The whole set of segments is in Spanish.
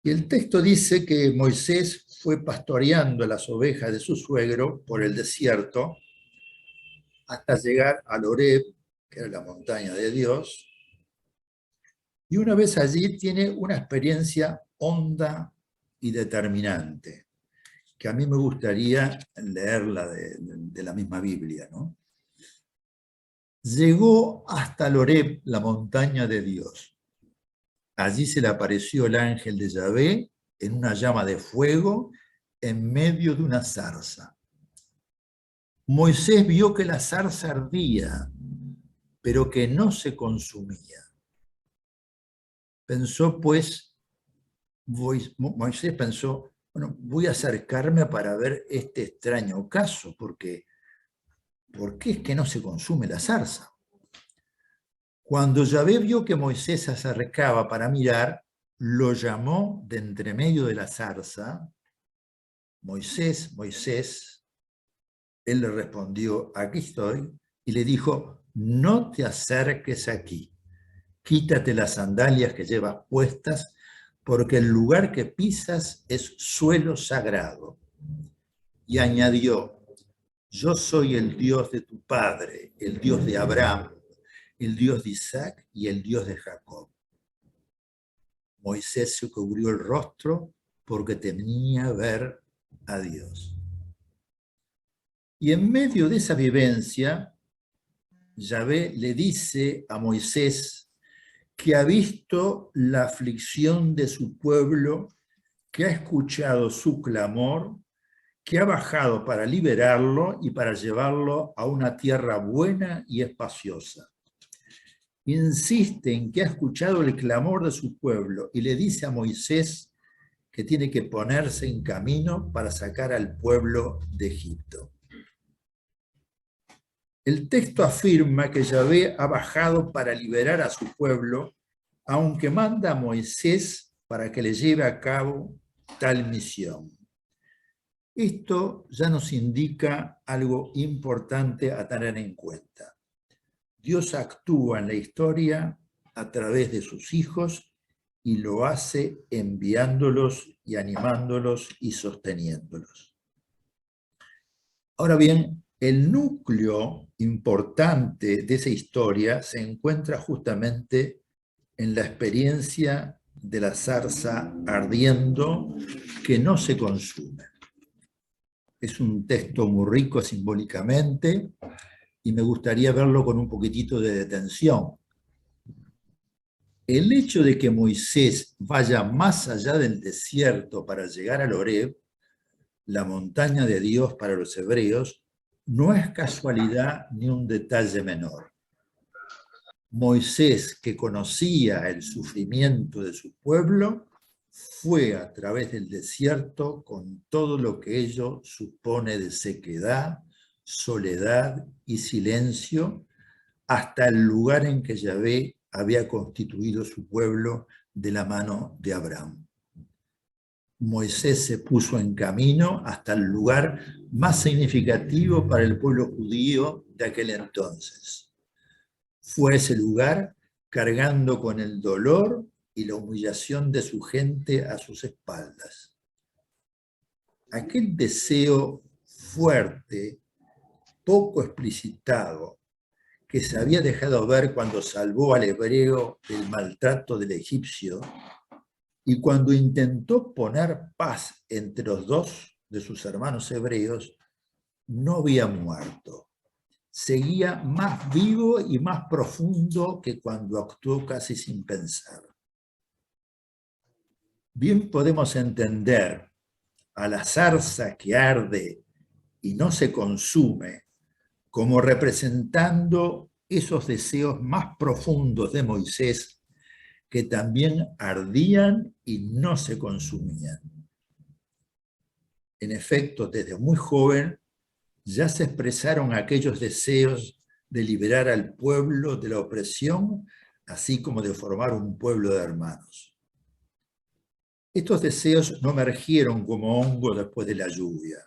Y el texto dice que Moisés fue pastoreando las ovejas de su suegro por el desierto hasta llegar al Horeb, que era la montaña de Dios, y una vez allí tiene una experiencia honda y determinante, que a mí me gustaría leerla de la misma Biblia, ¿no? Llegó hasta el Horeb, la montaña de Dios. Allí se le apareció el ángel de Yahvé en una llama de fuego en medio de una zarza. Moisés vio que la zarza ardía, pero que no se consumía. Pensó pues, Moisés pensó, bueno, voy a acercarme para ver este extraño caso, porque ¿por qué es que no se consume la zarza? Cuando Yahvé vio que Moisés se acercaba para mirar, lo llamó de entre medio de la zarza. Moisés, Moisés. Él le respondió, aquí estoy, y le dijo, no te acerques aquí, quítate las sandalias que llevas puestas, porque el lugar que pisas es suelo sagrado. Y añadió, yo soy el Dios de tu padre, el Dios de Abraham, el Dios de Isaac y el Dios de Jacob. Moisés se cubrió el rostro porque temía ver a Dios. Y en medio de esa vivencia, Yahvé le dice a Moisés que ha visto la aflicción de su pueblo, que ha escuchado su clamor, que ha bajado para liberarlo y para llevarlo a una tierra buena y espaciosa. Insiste en que ha escuchado el clamor de su pueblo y le dice a Moisés que tiene que ponerse en camino para sacar al pueblo de Egipto. El texto afirma que Yahvé ha bajado para liberar a su pueblo, aunque manda a Moisés para que le lleve a cabo tal misión. Esto ya nos indica algo importante a tener en cuenta. Dios actúa en la historia a través de sus hijos y lo hace enviándolos y animándolos y sosteniéndolos. Ahora bien, el núcleo importante de esa historia se encuentra justamente en la experiencia de la zarza ardiendo que no se consume. Es un texto muy rico simbólicamente y me gustaría verlo con un poquitito de detención. El hecho de que Moisés vaya más allá del desierto para llegar al Horeb, la montaña de Dios para los hebreos, no es casualidad ni un detalle menor. Moisés, que conocía el sufrimiento de su pueblo, fue a través del desierto con todo lo que ello supone de sequedad, soledad y silencio, hasta el lugar en que Yahvé había constituido su pueblo de la mano de Abraham. Moisés se puso en camino hasta el lugar más significativo para el pueblo judío de aquel entonces. Fue a ese lugar cargando con el dolor y la humillación de su gente a sus espaldas. Aquel deseo fuerte, poco explicitado, que se había dejado ver cuando salvó al hebreo del maltrato del egipcio, y cuando intentó poner paz entre los dos de sus hermanos hebreos, no había muerto. Seguía más vivo y más profundo que cuando actuó casi sin pensar. Bien podemos entender a la zarza que arde y no se consume como representando esos deseos más profundos de Moisés que también ardían y no se consumían. En efecto, desde muy joven ya se expresaron aquellos deseos de liberar al pueblo de la opresión, así como de formar un pueblo de hermanos. Estos deseos no emergieron como hongo después de la lluvia.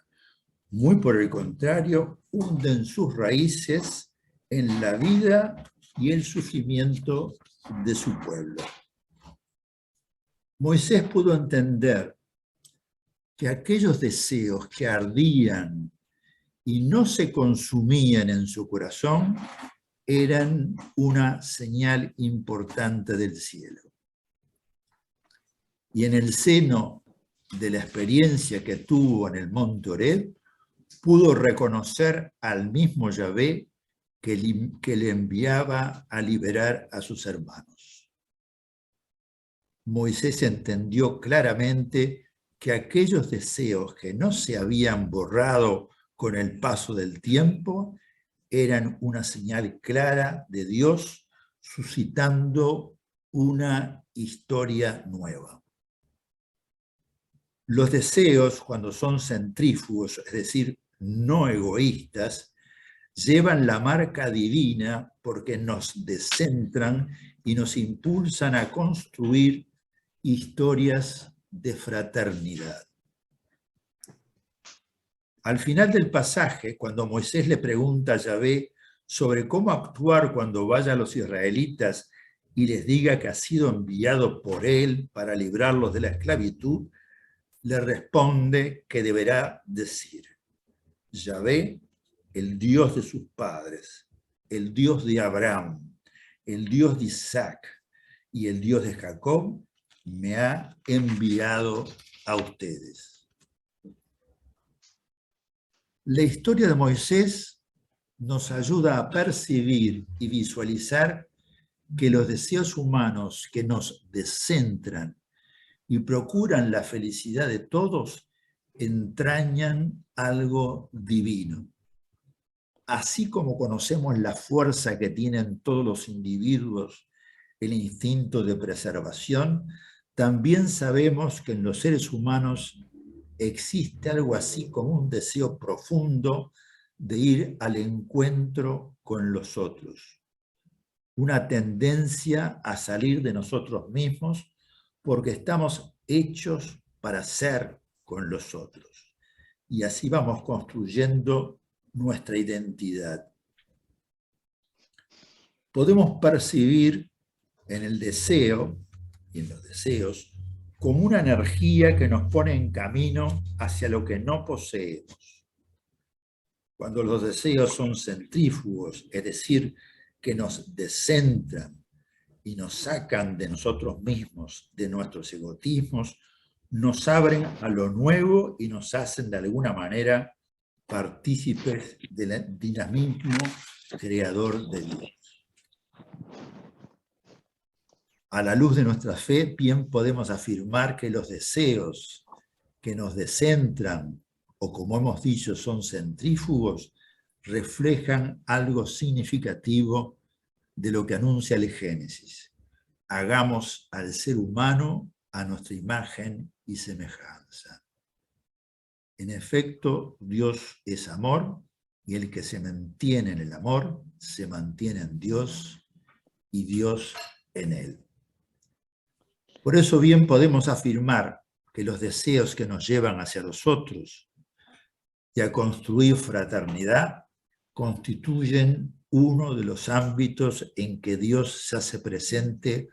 Muy por el contrario, hunden sus raíces en la vida y el sufrimiento de su pueblo. Moisés pudo entender que aquellos deseos que ardían y no se consumían en su corazón eran una señal importante del cielo. Y en el seno de la experiencia que tuvo en el monte Horeb, pudo reconocer al mismo Yahvé que le enviaba a liberar a sus hermanos. Moisés entendió claramente que aquellos deseos que no se habían borrado con el paso del tiempo eran una señal clara de Dios suscitando una historia nueva. Los deseos, cuando son centrífugos, es decir, no egoístas, llevan la marca divina porque nos descentran y nos impulsan a construir historias de fraternidad. Al final del pasaje, cuando Moisés le pregunta a Yahvé sobre cómo actuar cuando vaya a los israelitas y les diga que ha sido enviado por él para librarlos de la esclavitud, le responde que deberá decir: Yahvé, el Dios de sus padres, el Dios de Abraham, el Dios de Isaac y el Dios de Jacob, me ha enviado a ustedes. La historia de Moisés nos ayuda a percibir y visualizar que los deseos humanos que nos descentran y procuran la felicidad de todos entrañan algo divino. Así como conocemos la fuerza que tienen todos los individuos, el instinto de preservación, también sabemos que en los seres humanos existe algo así como un deseo profundo de ir al encuentro con los otros. Una tendencia a salir de nosotros mismos porque estamos hechos para ser con los otros. Y así vamos construyendo nuestra identidad. Podemos percibir en el deseo y en los deseos como una energía que nos pone en camino hacia lo que no poseemos. Cuando los deseos son centrífugos, es decir, que nos descentran y nos sacan de nosotros mismos, de nuestros egotismos, nos abren a lo nuevo y nos hacen de alguna manera partícipes del dinamismo creador de Dios. A la luz de nuestra fe, bien podemos afirmar que los deseos que nos descentran, o como hemos dicho, son centrífugos, reflejan algo significativo de lo que anuncia el Génesis. Hagamos al ser humano a nuestra imagen y semejanza. En efecto, Dios es amor, y el que se mantiene en el amor se mantiene en Dios y Dios en él. Por eso bien podemos afirmar que los deseos que nos llevan hacia los otros y a construir fraternidad constituyen uno de los ámbitos en que Dios se hace presente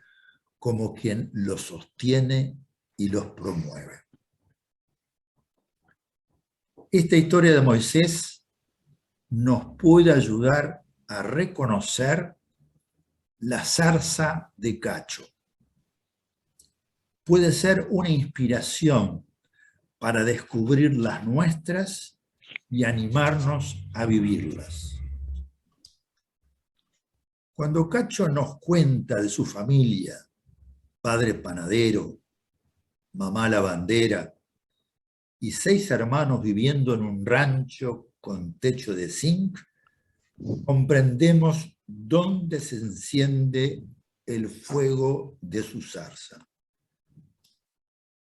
como quien los sostiene y los promueve. Esta historia de Moisés nos puede ayudar a reconocer la zarza de Cacho. Puede ser una inspiración para descubrir las nuestras y animarnos a vivirlas. Cuando Cacho nos cuenta de su familia, padre panadero, mamá lavandera y 6 hermanos viviendo en un rancho con techo de zinc, comprendemos dónde se enciende el fuego de su zarza.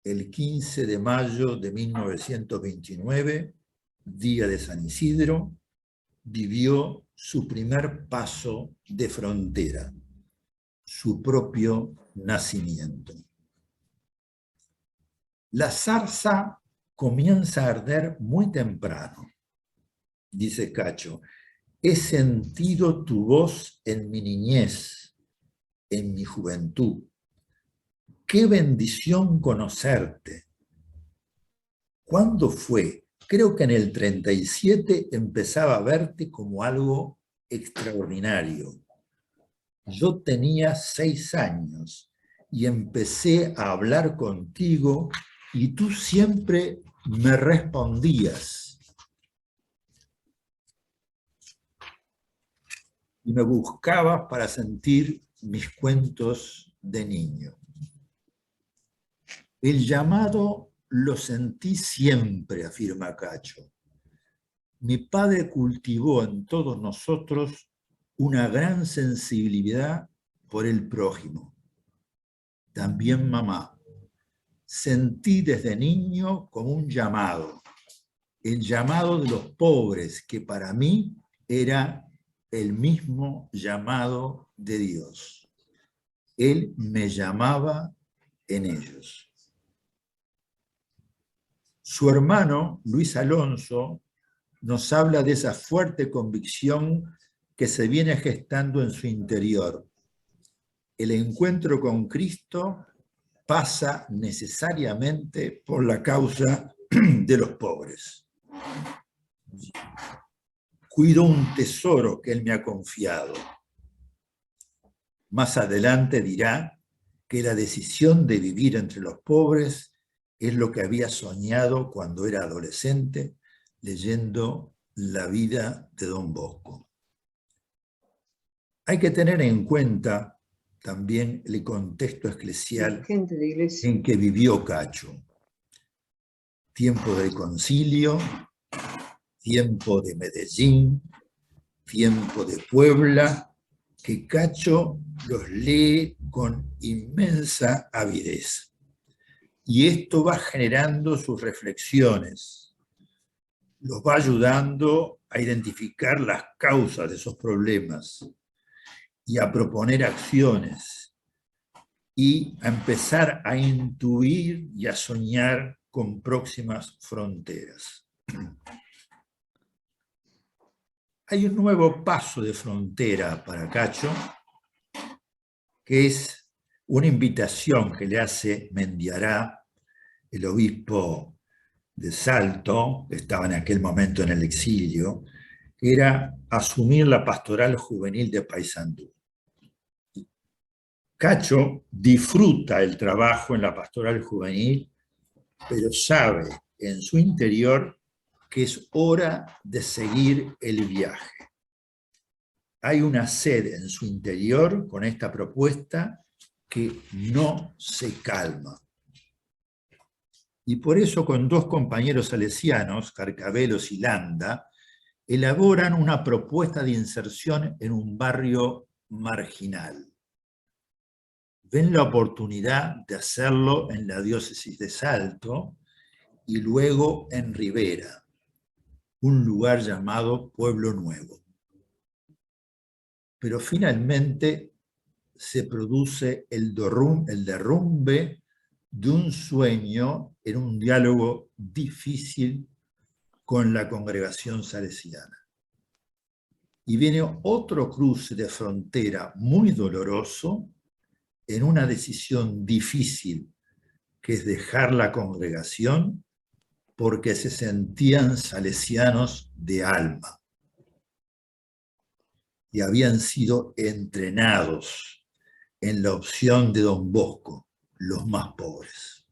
El 15 de mayo de 1929, día de San Isidro, vivió su primer paso de frontera, su propio nacimiento. La zarza comienza a arder muy temprano, dice Cacho. He sentido tu voz en mi niñez, en mi juventud. qué bendición conocerte. ¿Cuándo fue? Creo que en el 37 empezaba a verte como algo extraordinario. Yo tenía 6 años y empecé a hablar contigo y tú siempre me respondías y me buscabas para sentir mis cuentos de niño. El llamado lo sentí siempre, afirma Cacho. Mi padre cultivó en todos nosotros una gran sensibilidad por el prójimo. También mamá. Sentí desde niño como un llamado, el llamado de los pobres, que para mí era el mismo llamado de Dios. Él me llamaba en ellos. Su hermano, Luis Alonso, nos habla de esa fuerte convicción que se viene gestando en su interior. El encuentro con Cristo pasa necesariamente por la causa de los pobres. Cuido un tesoro que Él me ha confiado. Más adelante dirá que la decisión de vivir entre los pobres es lo que había soñado cuando era adolescente leyendo La vida de Don Bosco. Hay que tener en cuenta también el contexto eclesial en que vivió Cacho. Tiempo del concilio, tiempo de Medellín, tiempo de Puebla, que Cacho los lee con inmensa avidez. Y esto va generando sus reflexiones, los va ayudando a identificar las causas de esos problemas y a proponer acciones y a empezar a intuir y a soñar con próximas fronteras. Hay un nuevo paso de frontera para Cacho, que es una invitación que le hace Mendiará, el obispo de Salto, que estaba en aquel momento en el exilio, que era asumir la pastoral juvenil de Paysandú. Cacho disfruta el trabajo en la pastoral juvenil, pero sabe en su interior que es hora de seguir el viaje. Hay una sed en su interior con esta propuesta que no se calma. Y por eso con 2 compañeros salesianos, Carcabelos y Landa, elaboran una propuesta de inserción en un barrio marginal. Ven la oportunidad de hacerlo en la diócesis de Salto y luego en Rivera, un lugar llamado Pueblo Nuevo. Pero finalmente se produce el derrumbe de un sueño en un diálogo difícil con la congregación salesiana. Y viene otro cruce de frontera muy doloroso en una decisión difícil, que es dejar la congregación porque se sentían salesianos de alma y habían sido entrenados en la opción de Don Bosco, los más pobres.